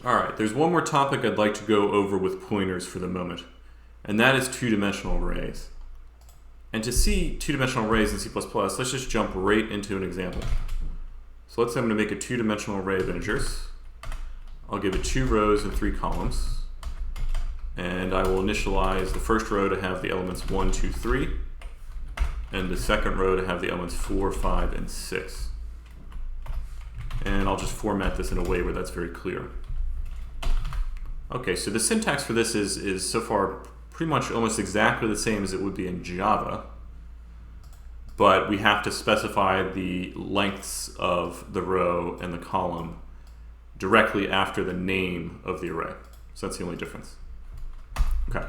All right, there's one more topic I'd like to go over with pointers for the moment, and that is two-dimensional arrays. And to see two-dimensional arrays in C++, let's just jump right into an example. So let's say I'm going to make a two-dimensional array of integers. I'll give it 2 rows and 3 columns. And I will initialize the first row to have the elements 1, 2, 3, and the second row to have the elements 4, 5, and 6. And I'll just format this in a way where that's very clear. Okay, so the syntax for this is so far pretty much almost exactly the same as it would be in Java, but we have to specify the lengths of the row and the column directly after the name of the array. So that's the only difference. Okay,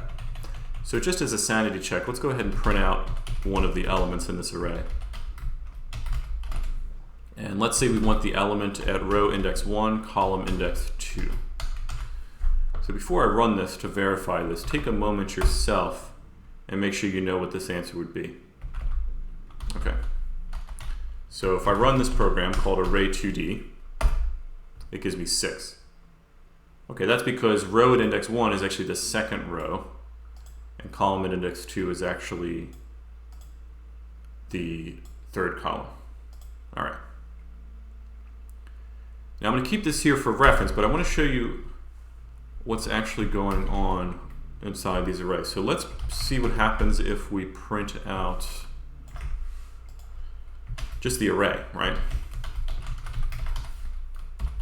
so just as a sanity check, let's go ahead and print out one of the elements in this array. And let's say we want the element at row index 1, column index 2. So before I run this to verify this, take a moment yourself and make sure you know what this answer would be. Okay. So if I run this program called array2d, it gives me 6. Okay, that's because row at index 1 is actually the second row, and column at index 2 is actually the third column. All right. Now I'm going to keep this here for reference, but I want to show you what's actually going on inside these arrays. So let's see what happens if we print out just the array, right?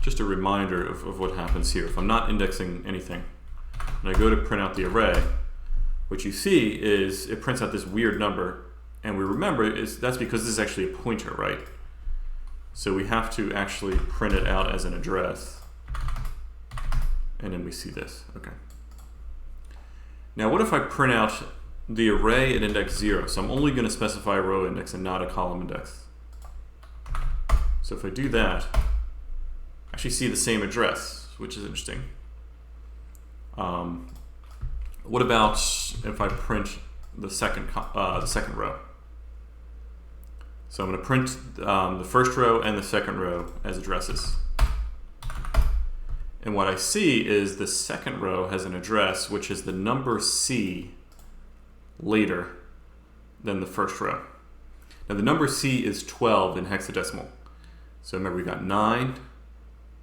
Just a reminder of what happens here. If I'm not indexing anything, and I go to print out the array, what you see is it prints out this weird number, and we remember that's because this is actually a pointer, right? So we have to actually print it out as an address, and then we see this. Okay. Now what if I print out the array at index 0? So I'm only going to specify a row index and not a column index. So if I do that, I actually see the same address, which is interesting. What about if I print the second row? So I'm going to print the first row and the second row as addresses. And what I see is the second row has an address which is the number C later than the first row. Now the number C is 12 in hexadecimal. So remember we got 9,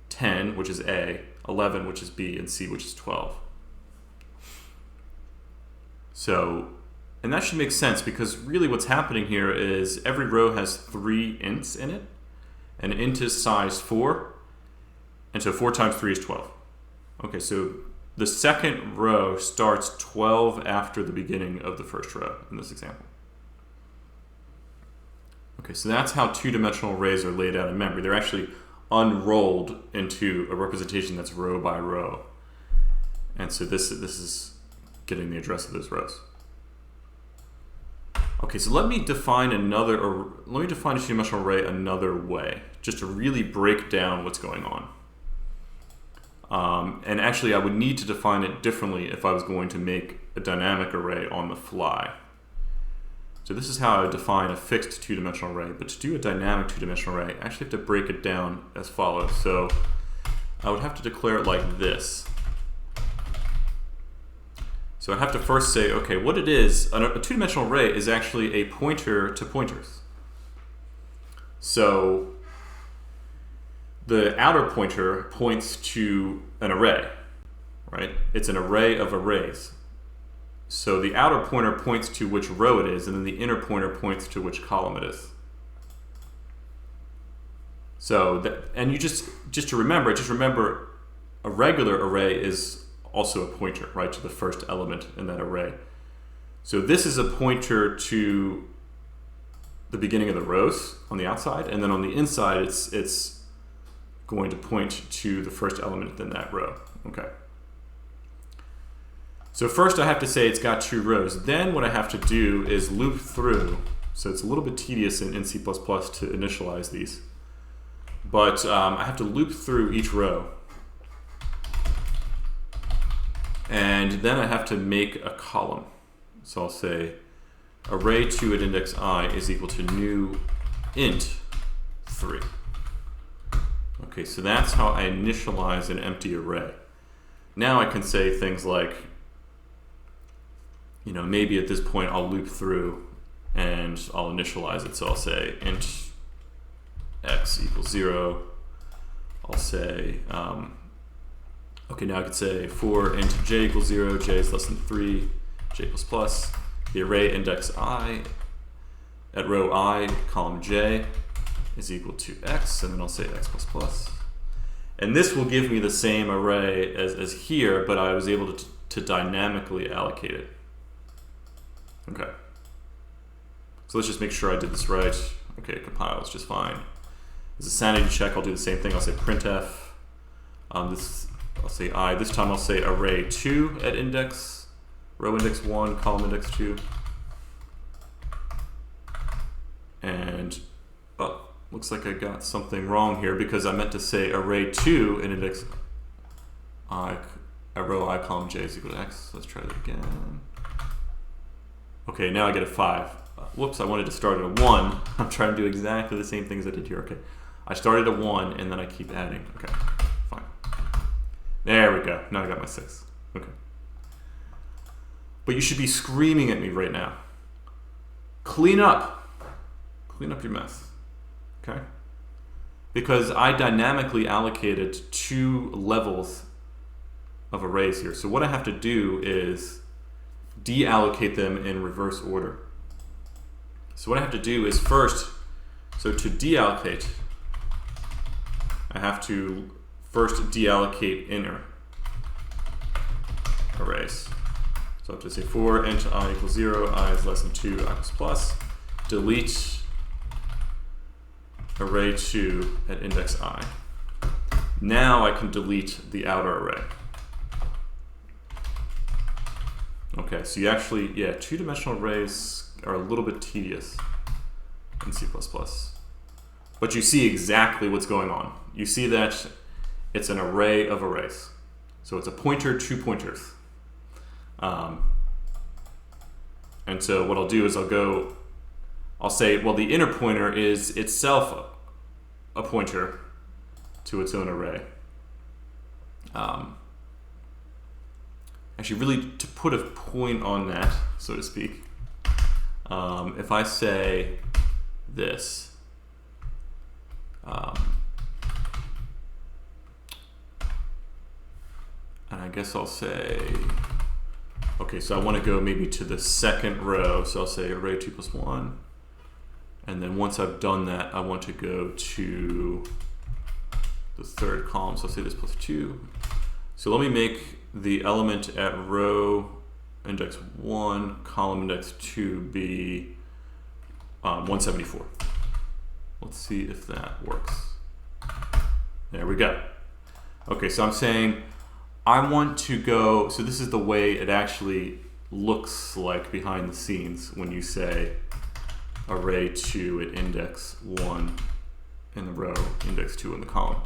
10, which is A, 11, which is B, and C, which is 12. So, and that should make sense because really what's happening here is every row has 3 ints in it, and int is size 4, and so 4 times 3 is 12. Okay, so the second row starts 12 after the beginning of the first row in this example. Okay, so that's how two-dimensional arrays are laid out in memory. They're actually unrolled into a representation that's row by row. And so this is getting the address of those rows. Okay, so let me define a two-dimensional array another way, just to really break down what's going on. And actually, I would need to define it differently if I was going to make a dynamic array on the fly. So this is how I would define a fixed two-dimensional array. But to do a dynamic two-dimensional array, I actually have to break it down as follows. So I would have to declare it like this. So I have to first say, okay, what it is, a two-dimensional array is actually a pointer to pointers. So the outer pointer points to an array, right? It's an array of arrays. So the outer pointer points to which row it is, and then the inner pointer points to which column it is. So that, and you just to remember a regular array is also a pointer, right, to the first element in that array. So this is a pointer to the beginning of the rows on the outside, and then on the inside it's going to point to the first element in that row. Okay. So first I have to say it's got 2 rows. Then what I have to do is loop through. So it's a little bit tedious in C++ to initialize these. But I have to loop through each row. And then I have to make a column. So I'll say array2 at index I is equal to new int 3. Okay, so that's how I initialize an empty array. Now I can say things like, maybe at this point I'll loop through and I'll initialize it. So I'll say int x equals 0. I'll say, okay, now I could say for int j equals 0, j is less than 3, j plus plus, the array index I at row I, column j, is equal to x, and then I'll say x plus plus. And this will give me the same array as here, but I was able to dynamically allocate it. Okay. So let's just make sure I did this right. Okay, it compiles just fine. As a sanity check, I'll do the same thing. I'll say printf. I'll say I. This time I'll say array 2 at index, row index 1, column index 2. And looks like I got something wrong here because I meant to say array 2 in index I, row I, column j is equal to x. Let's try that again. Okay, now I get a 5. Whoops, I wanted to start at a 1. I'm trying to do exactly the same things I did here. Okay, I started at 1 and then I keep adding. Okay, fine. There we go. Now I got my 6. Okay. But you should be screaming at me right now. Clean up. Clean up your mess. Okay? Because I dynamically allocated 2 levels of arrays here. So what I have to do is deallocate them in reverse order. So what I have to do is first, so to deallocate, I have to first deallocate inner arrays. So I have to say for int I equals 0, I is less than 2, I plus plus, delete array 2 at index I. Now I can delete the outer array. Okay, so you actually, yeah, 2-dimensional arrays are a little bit tedious in C++. But you see exactly what's going on. You see that it's an array of arrays. So it's a pointer, 2 pointers. And so what I'll do is I'll say, well, the inner pointer is itself a pointer to its own array. Actually, really, to put a point on that, so to speak, if I say this, and I guess I'll say, okay, so I want to go maybe to the second row, so I'll say array 2 plus 1. And then once I've done that, I want to go to the third column. So I'll say this plus 2. So let me make the element at row index 1, column index 2 be 174. Let's see if that works. There we go. Okay, so I'm saying I want to go, so this is the way it actually looks like behind the scenes when you say array 2 at index 1 in the row, index 2 in the column.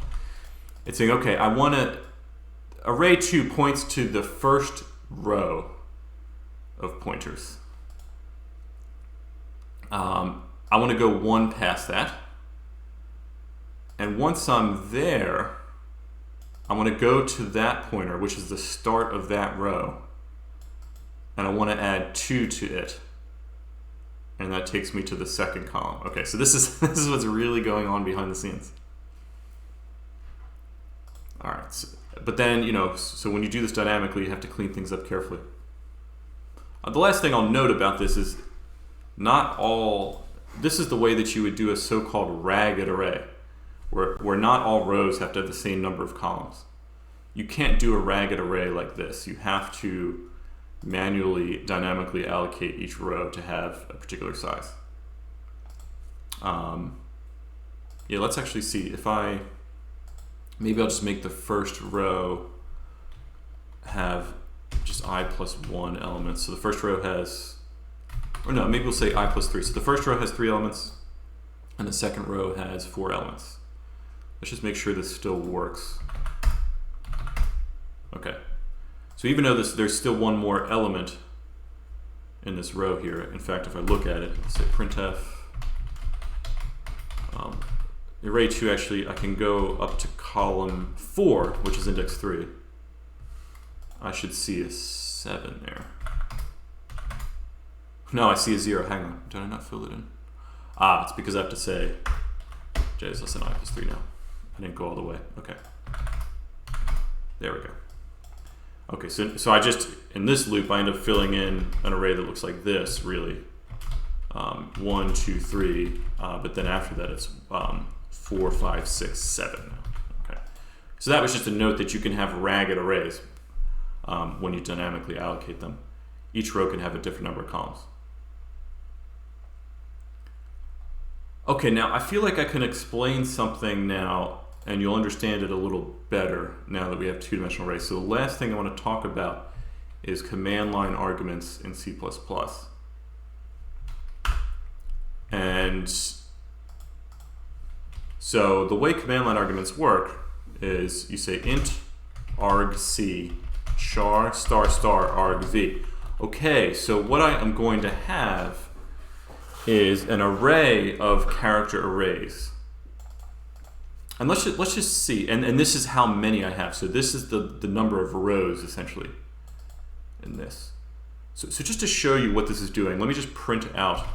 It's saying, okay, I want to, array 2 points to the first row of pointers. I want to go 1 past that. And once I'm there, I want to go to that pointer, which is the start of that row. And I want to add 2 to it. And that takes me to the second column. Okay, so this is what's really going on behind the scenes. All right, so, but then, so when you do this dynamically, you have to clean things up carefully. The last thing I'll note about this is this is the way that you would do a so-called ragged array, where not all rows have to have the same number of columns. You can't do a ragged array like this. You have to manually, dynamically allocate each row to have a particular size. Yeah, let's actually see. Maybe I'll just make the first row have just I plus 1 elements. So the first row has, or no, maybe we'll say I plus 3. So the first row has 3 elements, and the second row has 4 elements. Let's just make sure this still works. Okay. So even though there's still one more element in this row here, in fact, if I look at it, let's say printf, array 2, actually, I can go up to column 4, which is index 3. I should see a 7 there. No, I see a 0. Hang on. Did I not fill it in? Ah, it's because I have to say j is less than I plus 3 now. I didn't go all the way. Okay. There we go. Okay, so I just, in this loop, I end up filling in an array that looks like this, really. 1, 2, 3, but then after that it's 4, 5, 6, 7. Okay. So that was just a note that you can have ragged arrays when you dynamically allocate them. Each row can have a different number of columns. Okay, now I feel like I can explain something now, and you'll understand it a little better now that we have two-dimensional arrays. So the last thing I want to talk about is command line arguments in C++. And so the way command line arguments work is you say int argc char star star argv. Okay, so what I am going to have is an array of character arrays. And let's just see, and this is how many I have. So this is the number of rows, essentially, in this. So just to show you what this is doing, let me just print out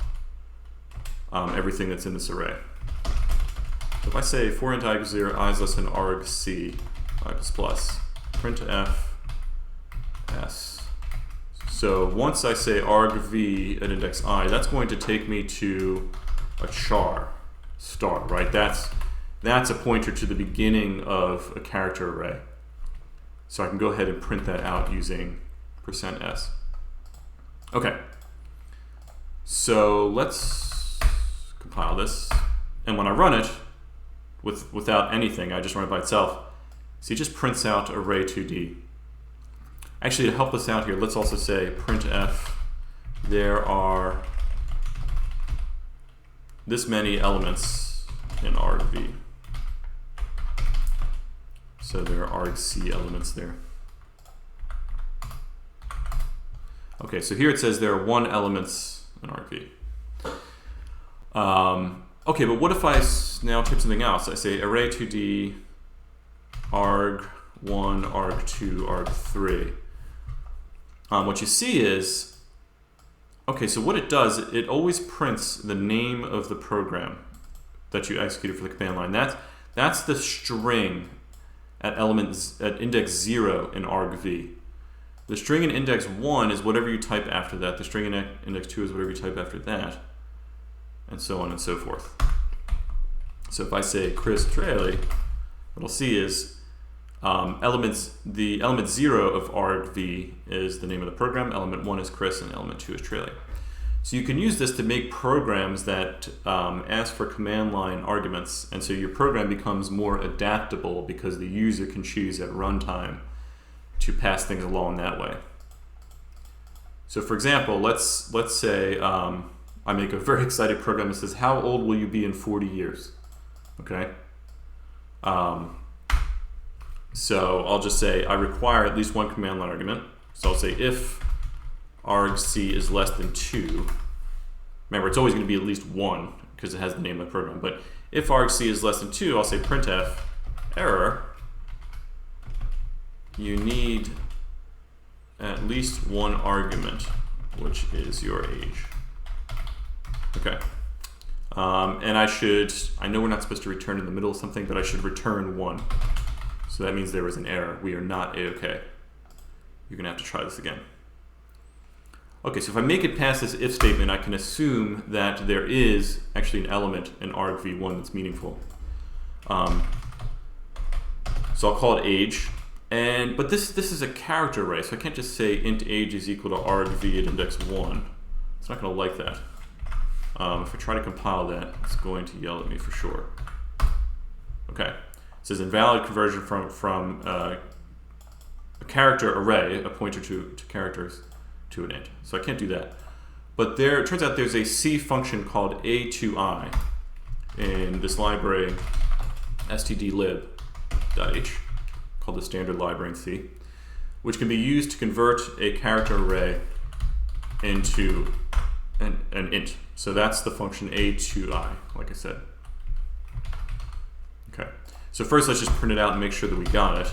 everything that's in this array. So if I say for int I equals 0, I is less than argc, I plus, printf s. So once I say argv at index I, that's going to take me to a char star, right? That's a pointer to the beginning of a character array. So I can go ahead and print that out using %s. Okay. So let's compile this. And when I run it, without anything, I just run it by itself. See, it just prints out array2d. Actually, to help us out here, let's also say printf, there are this many elements in argv. So there are argc elements there. Okay, so here it says there are 1 elements in argv. Okay, but what if I now type something else? I say array2d arg1, arg2, arg3. What you see is, okay, so what it does, it always prints the name of the program that you executed for the command line. That's the string at index 0 in argv. The string in index 1 is whatever you type after that. The string in index 2 is whatever you type after that, and so on and so forth. So if I say Chris Traley, what I'll see is the element 0 of argv is the name of the program, element 1 is Chris, and element 2 is Traley. So you can use this to make programs that ask for command line arguments, and so your program becomes more adaptable because the user can choose at runtime to pass things along that way. So for example, let's say I make a very exciting program that says, how old will you be in 40 years? Okay. So I'll just say I require at least 1 command line argument. So I'll say if argc is less than 2. Remember, it's always going to be at least 1 because it has the name of the program. But if argc is less than 2, I'll say printf error. You need at least 1 argument, which is your age. Okay. And I know we're not supposed to return in the middle of something, but I should return 1. So that means there was an error. We are not A-OK. You're going to have to try this again. Okay, so if I make it past this if statement, I can assume that there is actually an element in argv1 that's meaningful. So I'll call it age. But this is a character array, so I can't just say int age is equal to argv at index 1. It's not going to like that. If I try to compile that, it's going to yell at me for sure. Okay. It says invalid conversion from a character array, a pointer to characters, to an int. So I can't do that. But it turns out there's a C function called a2i in this library stdlib.h, called the standard library in C, which can be used to convert a character array into an int. So that's the function a2i, like I said. Okay, so first let's just print it out and make sure that we got it.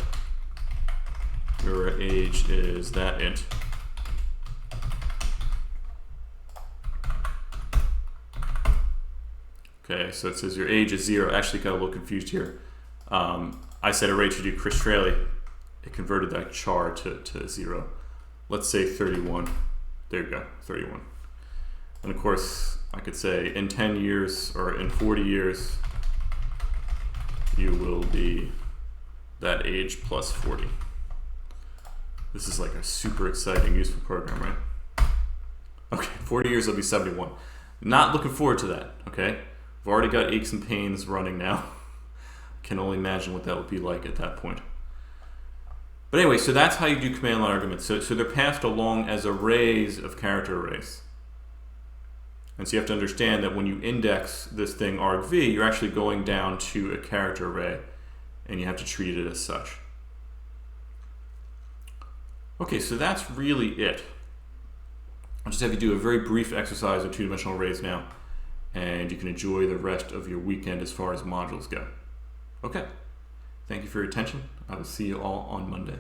Your age is that int. Okay, so it says your age is 0. Actually got a little confused here. I said array to do Chris Straley. It converted that char to 0. Let's say 31. There you go, 31. And of course, I could say in 10 years or in 40 years, you will be that age plus 40. This is like a super exciting, useful program, right? Okay, 40 years, I'll be 71. Not looking forward to that, okay? I've already got aches and pains running now. Can only imagine what that would be like at that point. But anyway, so that's how you do command line arguments. So they're passed along as arrays of character arrays. And so you have to understand that when you index this thing argv, you're actually going down to a character array, and you have to treat it as such. Okay, so that's really it. I'll just have you do a very brief exercise in two-dimensional arrays now, and you can enjoy the rest of your weekend as far as modules go. Okay, thank you for your attention. I will see you all on Monday.